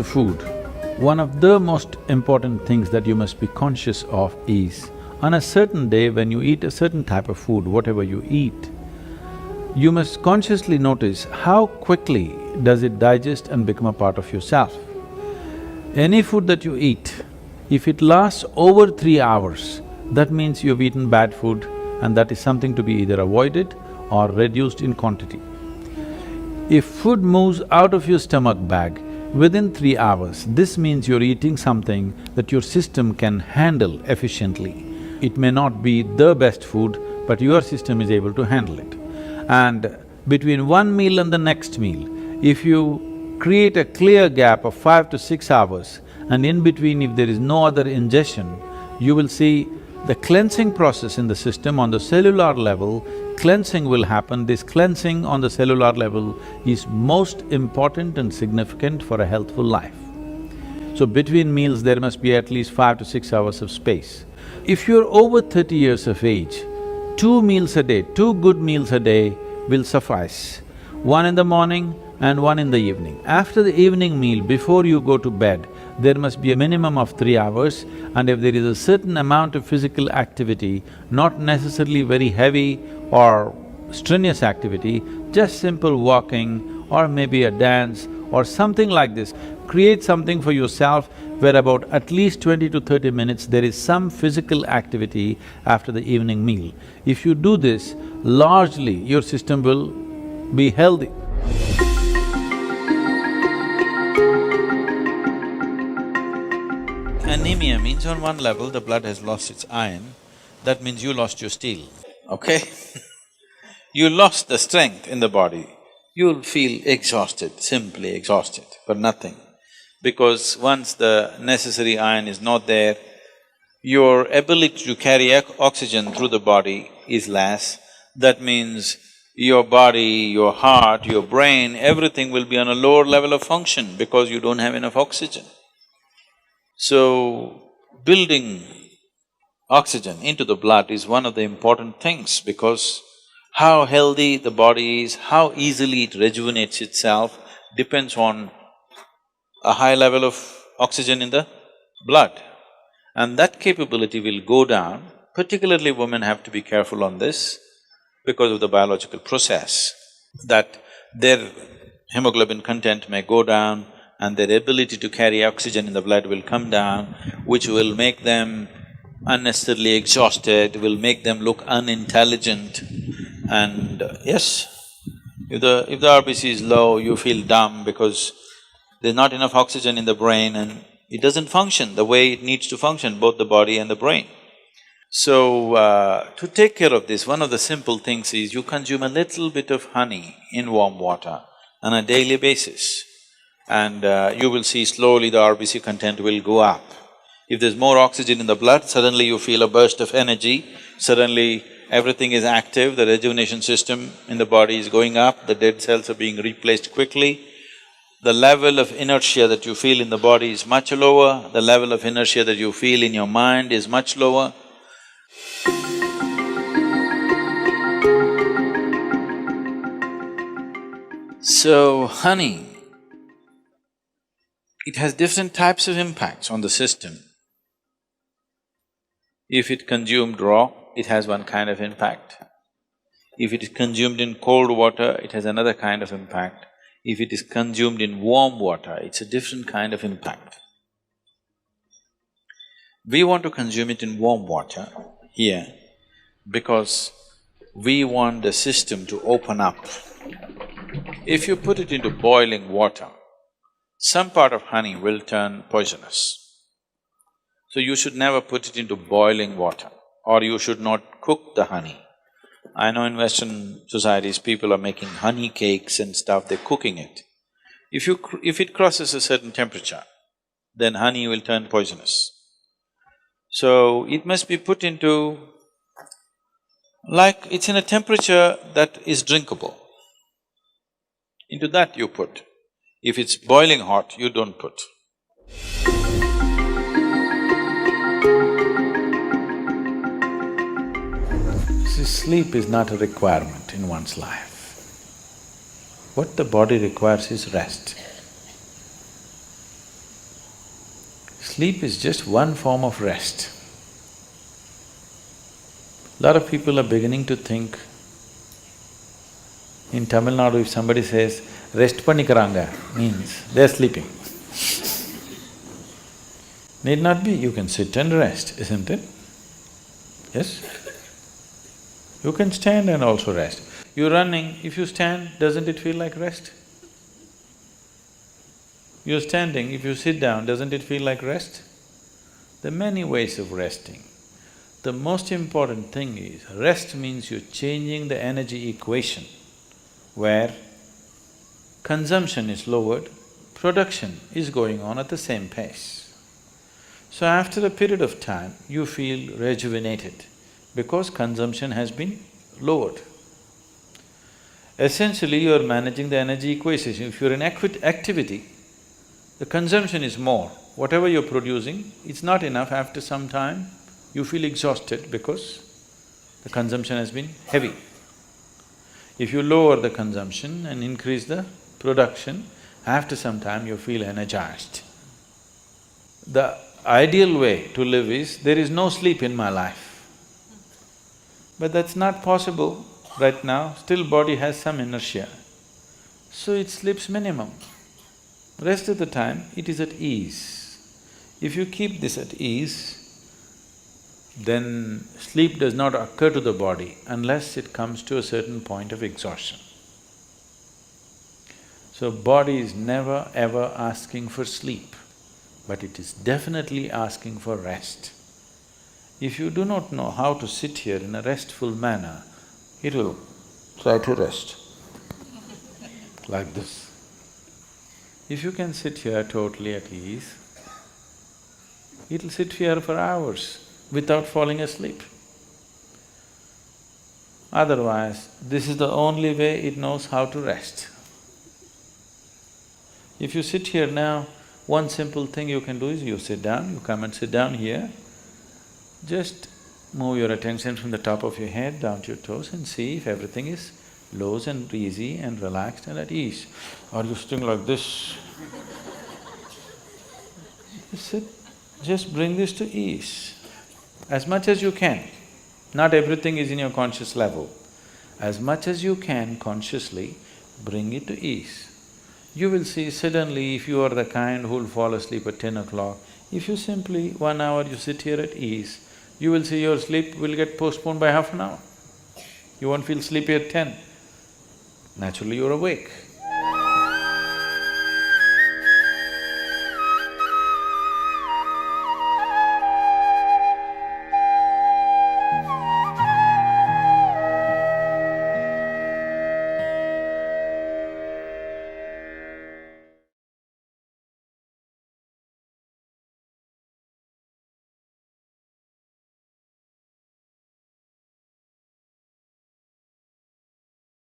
Food. One of the most important things that you must be conscious of is, on a certain day when you eat a certain type of food, whatever you eat, you must consciously notice how quickly does it digest and become a part of yourself. Any food that you eat, if it lasts over 3 hours, that means you've eaten bad food and that is something to be either avoided or reduced in quantity. If food moves out of your stomach bag within 3 hours, this means you're eating something that your system can handle efficiently. It may not be the best food, but your system is able to handle it. And between one meal and the next meal, if you create a clear gap of 5 to 6 hours, and in between if there is no other ingestion, you will see the cleansing process in the system on the cellular level, cleansing will happen. This cleansing on the cellular level is most important and significant for a healthful life. So between meals there must be at least 5 to 6 hours of space. If you're over 30 years of age, 2 meals a day, 2 good meals a day will suffice. One in the morning and one in the evening. After the evening meal, before you go to bed, there must be a minimum of 3 hours, and if there is a certain amount of physical activity, not necessarily very heavy or strenuous activity, just simple walking or maybe a dance or something like this, create something for yourself where about at least 20 to 30 minutes there is some physical activity after the evening meal. If you do this, largely your system will be healthy. Anemia means on one level the blood has lost its iron, that means you lost your steel, okay? You lost the strength in the body, you'll feel exhausted, simply exhausted for nothing. Because once the necessary iron is not there, your ability to carry oxygen through the body is less. That means your body, your heart, your brain, everything will be on a lower level of function because you don't have enough oxygen. So, building oxygen into the blood is one of the important things because how healthy the body is, how easily it rejuvenates itself depends on a high level of oxygen in the blood. And that capability will go down, particularly women have to be careful on this because of the biological process, that their hemoglobin content may go down and their ability to carry oxygen in the blood will come down, which will make them unnecessarily exhausted, will make them look unintelligent. And yes, if the RBC is low, you feel dumb because there's not enough oxygen in the brain and it doesn't function the way it needs to function, both the body and the brain. So, to take care of this, one of the simple things is you consume a little bit of honey in warm water on a daily basis, and you will see slowly the RBC content will go up. If there's more oxygen in the blood, suddenly you feel a burst of energy, suddenly everything is active, the rejuvenation system in the body is going up, the dead cells are being replaced quickly. The level of inertia that you feel in the body is much lower, the level of inertia that you feel in your mind is much lower. So, honey, it has different types of impacts on the system. If it consumed raw, it has one kind of impact. If it is consumed in cold water, it has another kind of impact. If it is consumed in warm water, it's a different kind of impact. We want to consume it in warm water here because we want the system to open up. If you put it into boiling water, some part of honey will turn poisonous. So you should never put it into boiling water, or you should not cook the honey. I know in Western societies, people are making honey cakes and stuff, they're cooking it. If it crosses a certain temperature, then honey will turn poisonous. So it must be put into… like it's in a temperature that is drinkable. Into that you put. If it's boiling hot, you don't put. See, sleep is not a requirement in one's life. What the body requires is rest. Sleep is just one form of rest. Lot of people are beginning to think, in Tamil Nadu if somebody says, rest pannikaranga, means they're sleeping. Need not be, you can sit and rest, isn't it? Yes? You can stand and also rest. You're running, if you stand, doesn't it feel like rest? You're standing, if you sit down, doesn't it feel like rest? There are many ways of resting. The most important thing is, rest means you're changing the energy equation, where consumption is lowered, production is going on at the same pace. So after a period of time, you feel rejuvenated because consumption has been lowered. Essentially, you are managing the energy equation. If you're in activity, the consumption is more. Whatever you're producing, it's not enough. After some time, you feel exhausted because the consumption has been heavy. If you lower the consumption and increase the production, after some time you feel energized. The ideal way to live is, there is no sleep in my life. But that's not possible right now, still body has some inertia. So it sleeps minimum. Rest of the time, it is at ease. If you keep this at ease, then sleep does not occur to the body unless it comes to a certain point of exhaustion. So body is never ever asking for sleep, but it is definitely asking for rest. If you do not know how to sit here in a restful manner, it will try to rest like this. If you can sit here totally at ease, it'll sit here for hours without falling asleep. Otherwise, this is the only way it knows how to rest. If you sit here now, one simple thing you can do is you sit down, you come and sit down here, just move your attention from the top of your head down to your toes and see if everything is loose and easy and relaxed and at ease. Are you sitting like this? Just sit, just bring this to ease as much as you can. Not everything is in your conscious level. As much as you can consciously, bring it to ease. You will see suddenly, if you are the kind who'll fall asleep at 10 o'clock, if you simply 1 hour you sit here at ease, you will see your sleep will get postponed by half an hour. You won't feel sleepy at 10. Naturally you're awake.